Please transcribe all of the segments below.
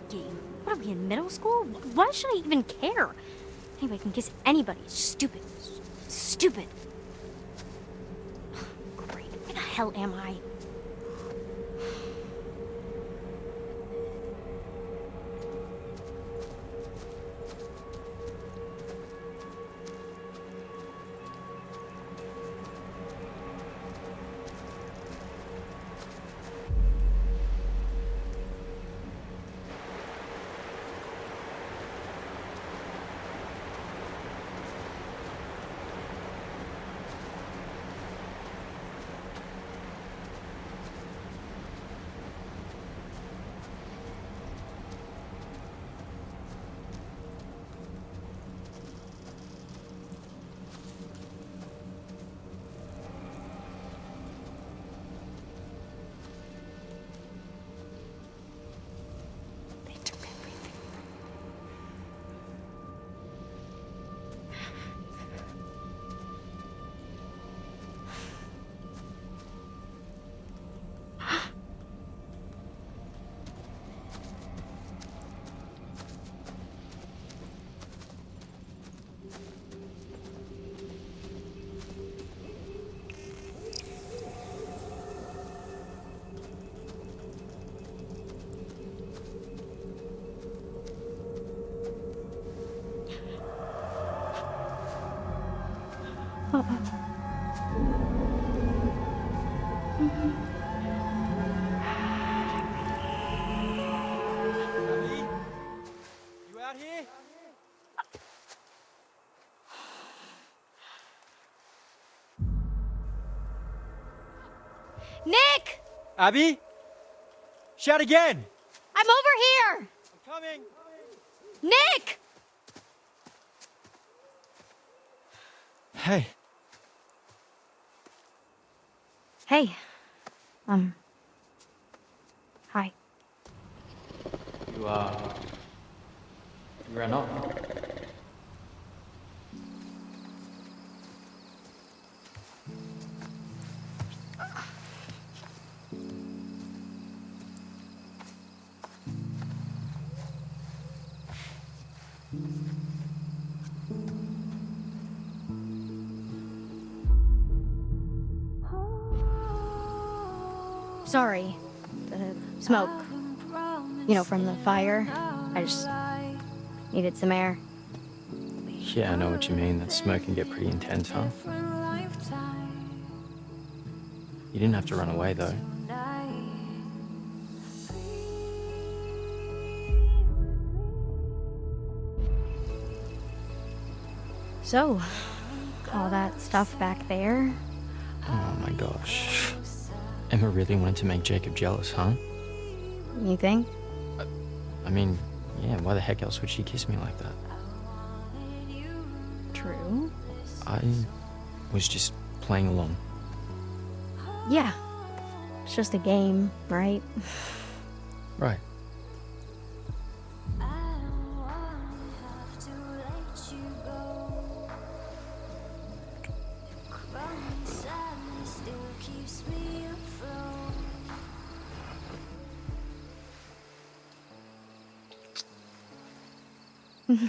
game? What are we, in middle school? Why should I even care? Anybody can kiss anybody. It's stupid. Stupid. Great. Where the hell am I? Abby? You out here? Nick! Abby? Shout again! I'm over here! I'm coming! Nick! Hey. Hey. Hi. You ran off. Sorry. The smoke. You know, from the fire. I just needed some air. Yeah, I know what you mean. That smoke can get pretty intense, huh? You didn't have to run away, though. So, all that stuff back there. Oh my gosh. Emma really wanted to make Jacob jealous, huh? You think? I mean, yeah, why the heck else would she kiss me like that? True. I was just playing along. Yeah. It's just a game, right? Right. Did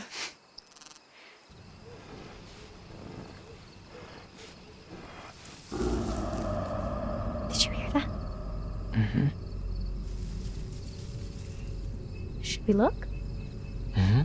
you hear that? Mm-hmm. Should we look? Mm-hmm.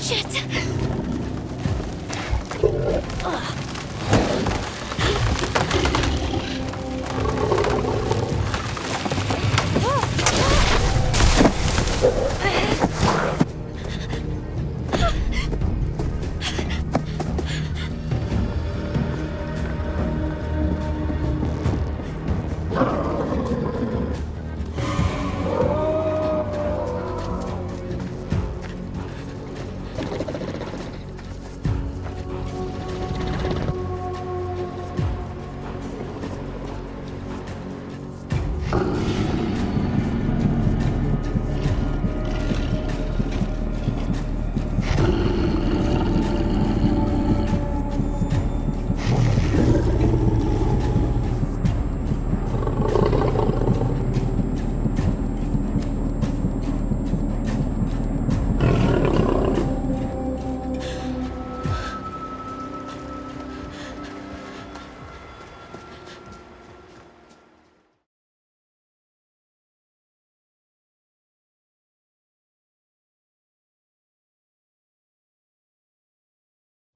Shit!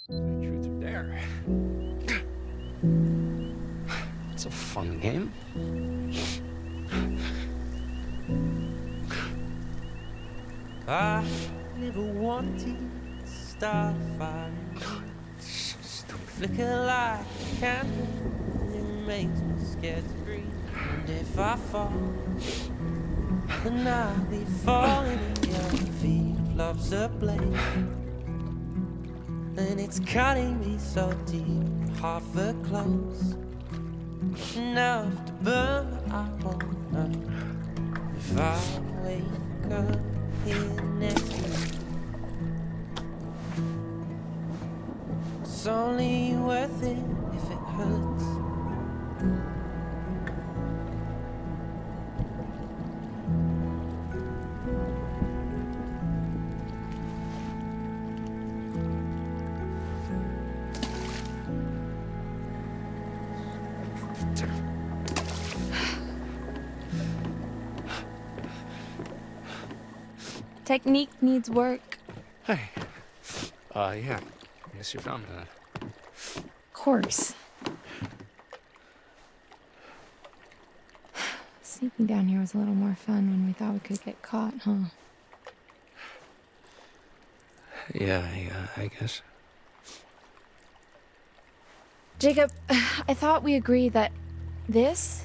Truth or dare. It's a fun game. I never wanted to start fire. So stupid. Flicker like a candle, and it makes me scared to breathe. And if I fall, then I'll be falling in your feet. Love's a blade, and it's cutting me so deep. Half a close, enough to burn, but I won't know if I wake up here next week. It's only worth it if it hurts. Technique needs work. Hey. Yeah. I guess you found that. Of course. Sneaking down here was a little more fun when we thought we could get caught, huh? Yeah, I guess. Jacob, I thought we agreed that this,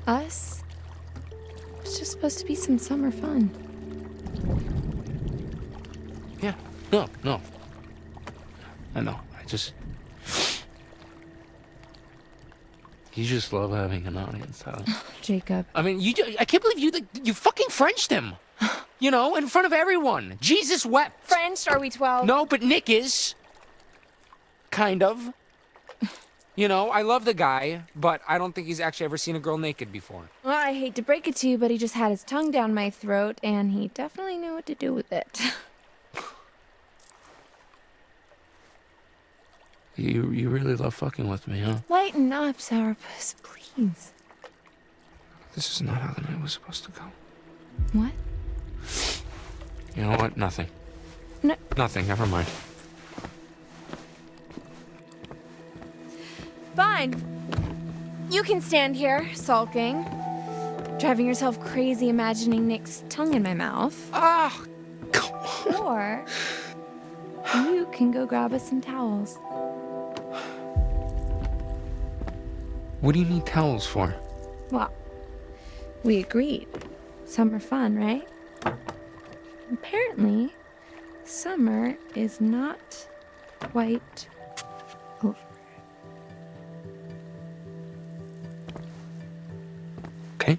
us, was just supposed to be some summer fun. Yeah. No. I know. You just love having an audience, huh? Jacob. I mean, I can't believe you fucking Frenched him. You know, in front of everyone. Jesus wept. French, are we 12? No, but Nick is. Kind of. You know, I love the guy, but I don't think he's actually ever seen a girl naked before. Well, I hate to break it to you, but he just had his tongue down my throat, and he definitely knew what to do with it. You really love fucking with me, huh? Lighten up, Sourpuss, please. This is not how the night was supposed to go. What? You know what? Nothing. No. Nothing. Never mind. Fine. You can stand here, sulking, driving yourself crazy imagining Nick's tongue in my mouth. Ah, come on. Or you can go grab us some towels. What do you need towels for? Well, we agreed. Summer fun, right? Apparently, summer is not quite over. Okay.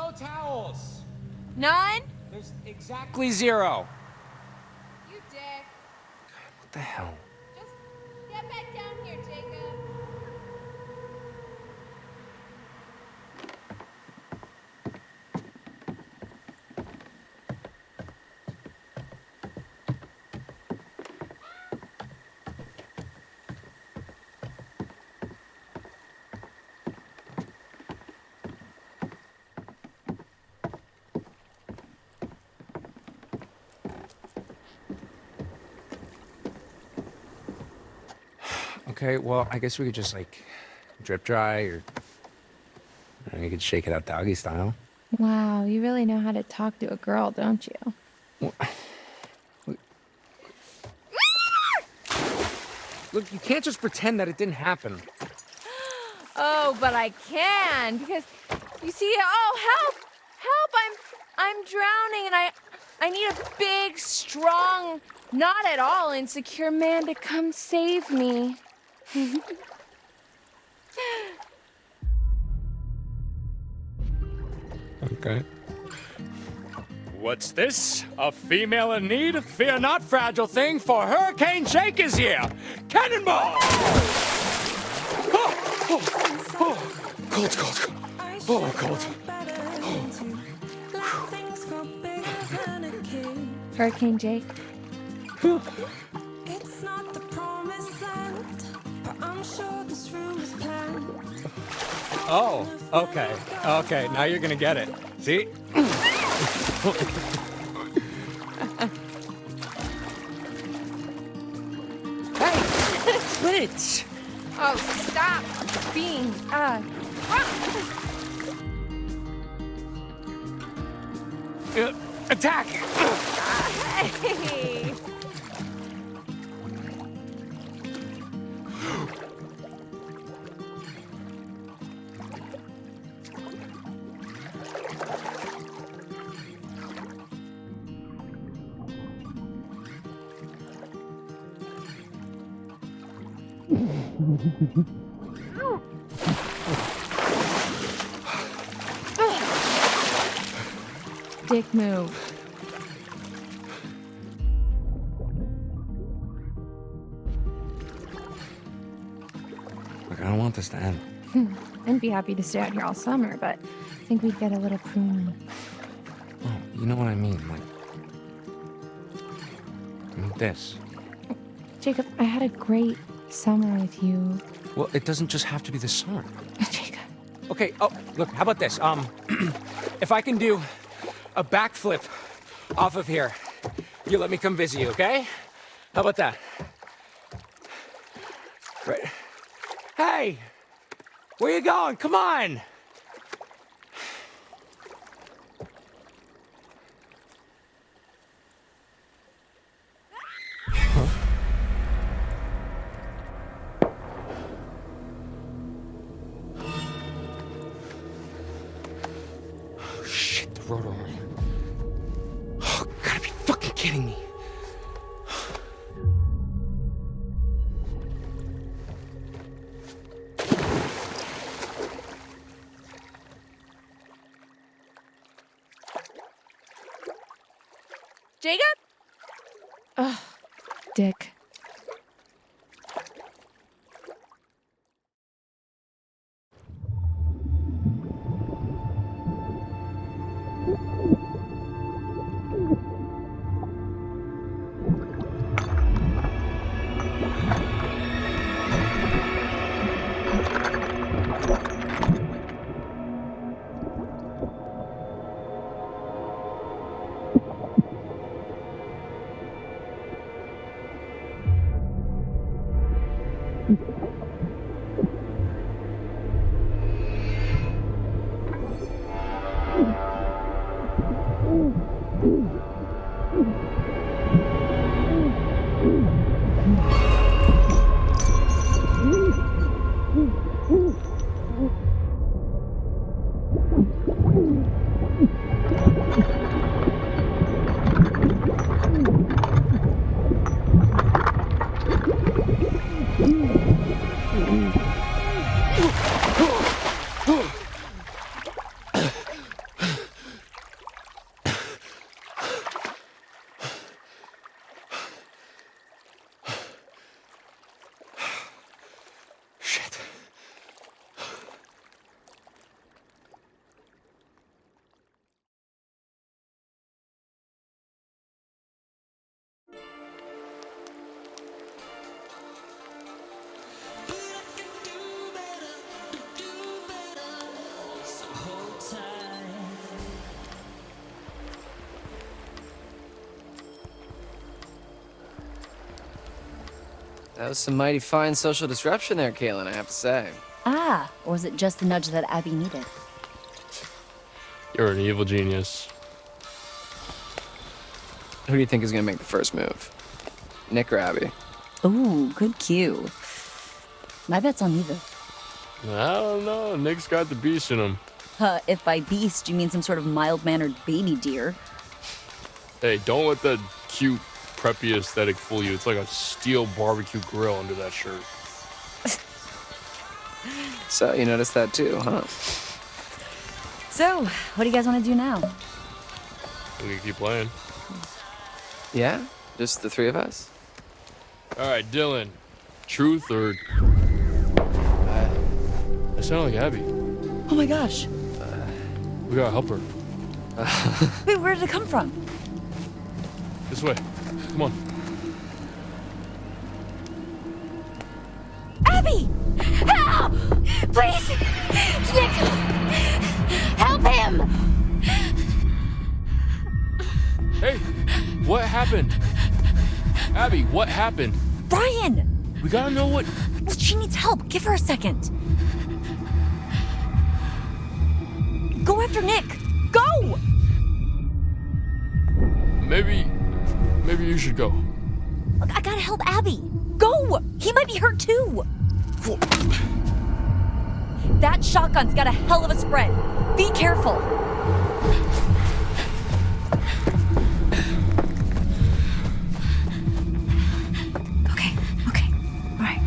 no towels. None? There's exactly 0. You dick. What the hell? Just get back down here, Jacob. Okay, well, I guess we could just, like, drip dry, or you could shake it out doggy style. Wow, you really know how to talk to a girl, don't you? Look, you can't just pretend that it didn't happen. Oh, but I can, because you see, oh, help! Help! I'm drowning, and I need a big, strong, not at all insecure man to come save me. Okay. What's this? A female in need? Fear not, fragile thing, for Hurricane Jake is here! Cannonball! Cold, cold, cold. Oh, cold. Hurricane Jake. It's not the promised land, but I'm sure this room is planned. Oh, okay. Okay, now you're gonna get it. See? Quit! Oh, stop being, Attack! Hey! Dick move. Look, I don't want this to end. I'd be happy to stay out here all summer, but I think we'd get a little pruny. Oh, you know what I mean, like this. Jacob, I had a great summer with you. Well, it doesn't just have to be this summer. Jacob. Okay, oh, look, how about this? If I can do a backflip off of here, you let me come visit you, okay? How about that? Right. Hey! Where you going? Come on! Oh, shit, the rotor. Oh, gotta be fucking kidding me. Jacob? Ugh, Dick. That was some mighty fine social disruption there, Kaylin, I have to say. Ah, or was it just the nudge that Abby needed? You're an evil genius. Who do you think is gonna make the first move? Nick or Abby? Ooh, good cue. My bet's on neither. I don't know. Nick's got the beast in him. If by beast you mean some sort of mild-mannered baby deer. Hey, don't let that cute, preppy aesthetic fool you. It's like a steel barbecue grill under that shirt. So, you noticed that too, huh? So, what do you guys want to do now? We can keep playing. Yeah? Just the three of us? All right, Dylan. Truth or... I sound like Abby. Oh my gosh. We gotta help her. Wait, where did it come from? This way. Come on. Abby! Help! Please! Nick! Help him! Hey, what happened? Abby, what happened? Brian! We gotta know what... Well, she needs help. Give her a second. Go after Nick! Go! Maybe you should go. Look, I gotta help Abby. Go! He might be hurt too. That shotgun's got a hell of a spread. Be careful. Okay, all right.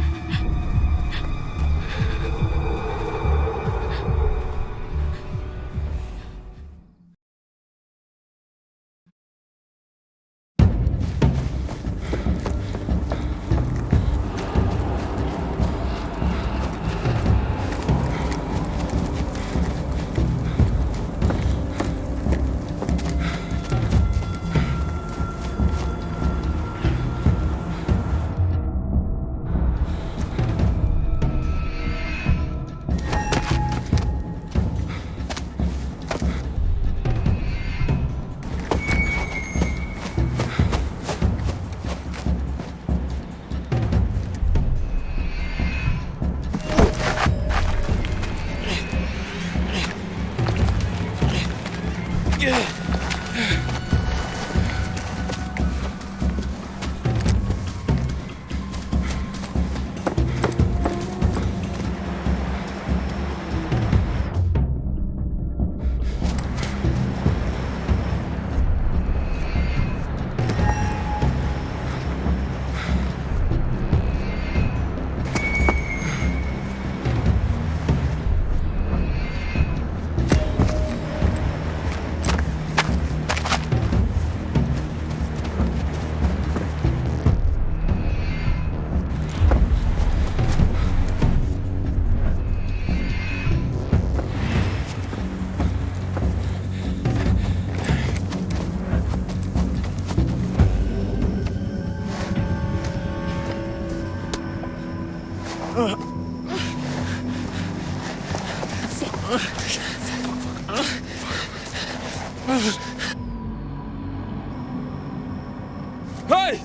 Hey!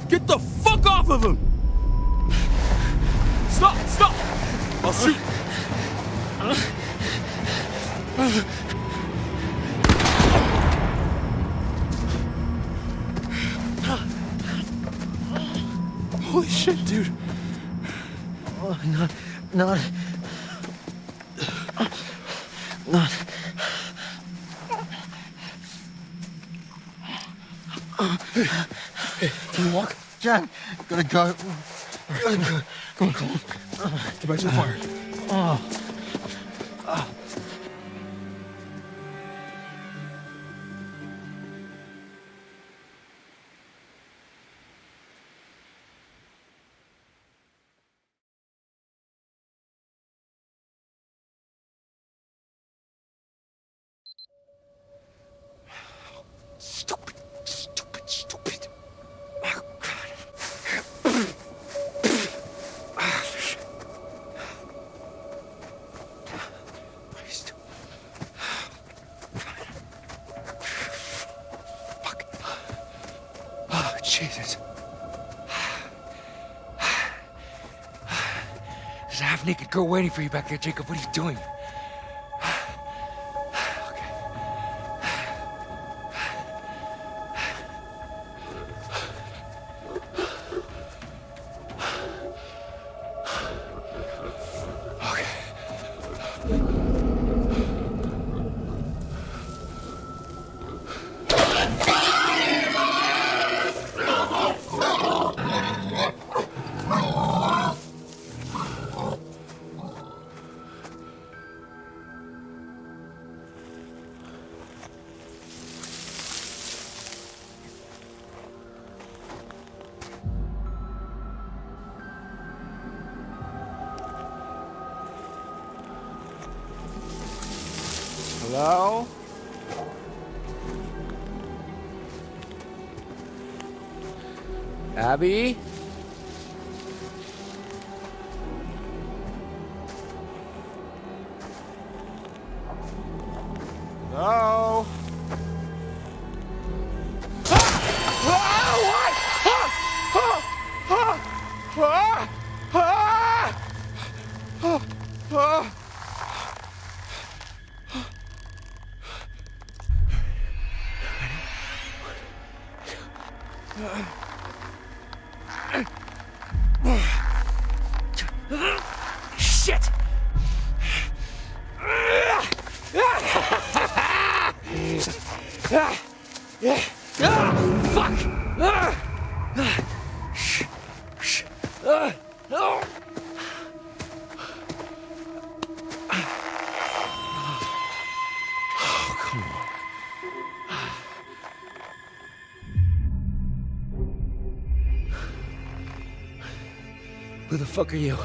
Get the fuck off of him! Stop! Stop! I'll shoot! Holy shit, dude. Not. Can you walk? John, gotta go. Gotta go. Come on, come on. Get back to the fire. Stupid. Oh, Fuck. Oh, Jesus. half-naked girl waiting for you back there, Jacob. What are you doing? Hello? Abby? Hello? Shit! Who the fuck are you?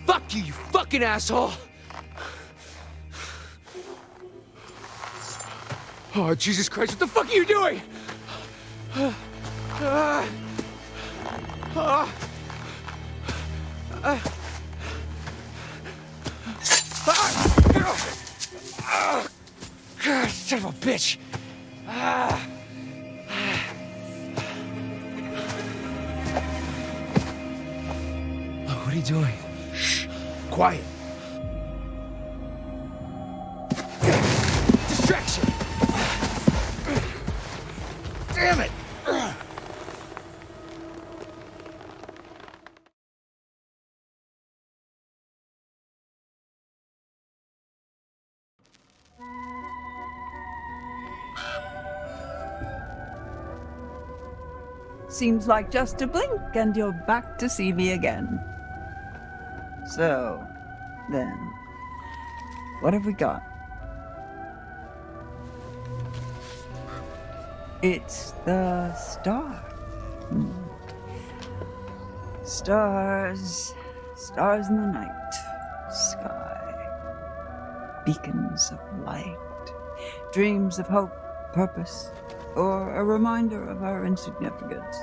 Fuck you, you fucking asshole! Oh, Jesus Christ, what the fuck are you doing? God, son of a bitch! What are you doing? Shh. Quiet. Distraction! Damn it! Seems like just a blink and you're back to see me again. So, then, what have we got? It's the star. Stars, stars in the night sky, beacons of light, dreams of hope, purpose, or a reminder of our insignificance,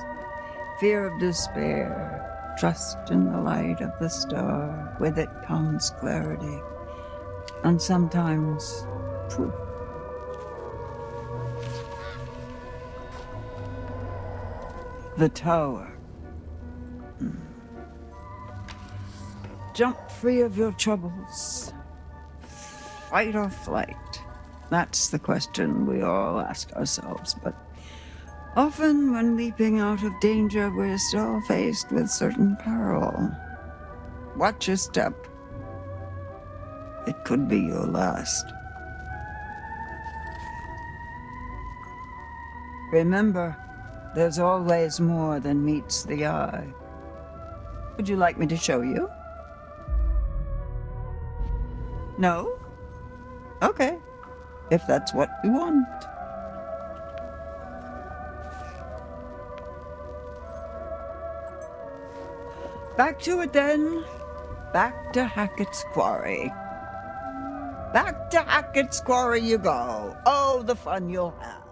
fear of despair, trust in the light of the star. With it comes clarity, and sometimes proof. The tower. Jump free of your troubles. Fight or flight. That's the question we all ask ourselves, but often when leaping out of danger, we're still faced with certain peril. Watch your step. It could be your last. Remember, there's always more than meets the eye. Would you like me to show you? No? Okay, if that's what you want. Back to it then. Back to Hackett's Quarry. Back to Hackett's Quarry you go. Oh, the fun you'll have.